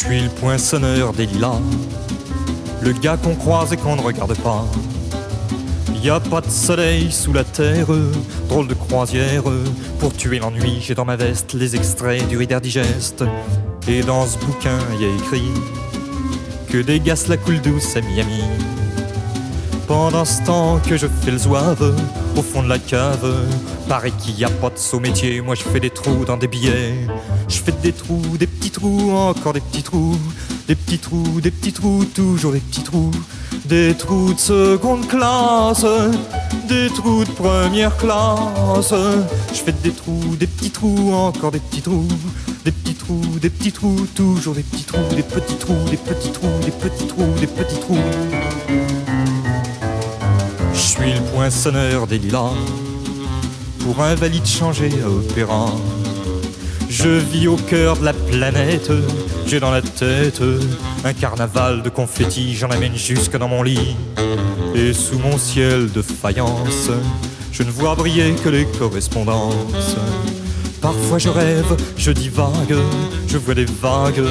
suis le poinçonneur des lilas, le gars qu'on croise et qu'on ne regarde pas. Y a pas de soleil sous la terre, drôle de croisière. Pour tuer l'ennui, j'ai dans ma veste les extraits du Reader Digest. Et dans ce bouquin, y a écrit que des gaz la coule douce à Miami. Pendant ce temps que je fais le zouave au fond de la cave, paraît qu'il y a pas de saut métier. Moi je fais des trous dans des billets. Je fais des trous, des petits trous, encore des petits trous. Des petits trous, des petits trous, toujours des petits trous. Des trous de seconde classe, des trous de première classe. Je fais des trous, des petits trous, encore des petits trous. Des petits trous, des petits trous, toujours des petits trous. Des petits trous, des petits trous, des petits trous, des petits trous. Je suis le poinçonneur des lilas, pour un valide changé à opéra. Je vis au cœur de la planète, j'ai dans la tête un carnaval de confettis, j'en amène jusque dans mon lit. Et sous mon ciel de faïence, je ne vois briller que les correspondances. Parfois je rêve, je divague, je vois des vagues.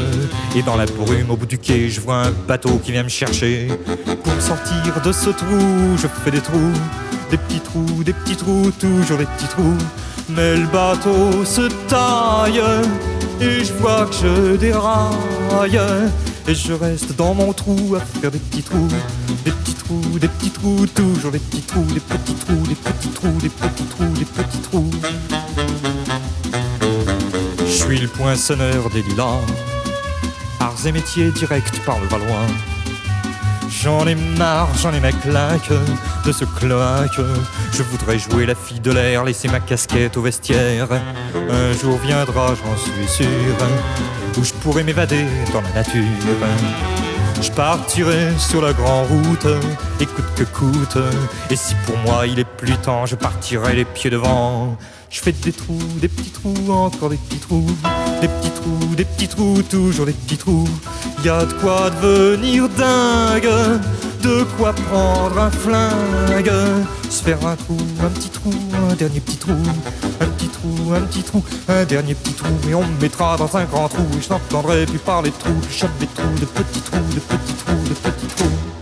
Et dans la brume au bout du quai, je vois un bateau qui vient me chercher. Pour me sortir de ce trou, je fais des trous. Des petits trous, des petits trous, toujours des petits trous. Mais le bateau se taille et je vois que je déraille. Et je reste dans mon trou à faire des petits trous. Des petits trous, des petits trous, toujours des petits trous. Des petits trous, des petits trous, des petits trous, des petits trous. Je suis le poinçonneur des lilas, arts et métiers direct par le Valois. J'en ai marre, j'en ai ma claque de ce cloaque. Je voudrais jouer la fille de l'air, laisser ma casquette au vestiaire. Un jour viendra, j'en suis sûr, où je pourrai m'évader dans la nature. Je partirai sur la grande route, et coûte que coûte. Et si pour moi il est plus temps, je partirai les pieds devant. Je fais des trous, des petits trous, encore des petits trous. Des petits trous, des petits trous, toujours des petits trous. Y a de quoi devenir dingue, de quoi prendre un flingue. Se faire un trou, un petit trou, un dernier petit trou. Un petit trou, un petit trou, un dernier petit trou. Et on me mettra dans un grand trou, et je n'entendrai plus parler de trous. Je chope des trous, de petits trous, de petits trous, de petits trous.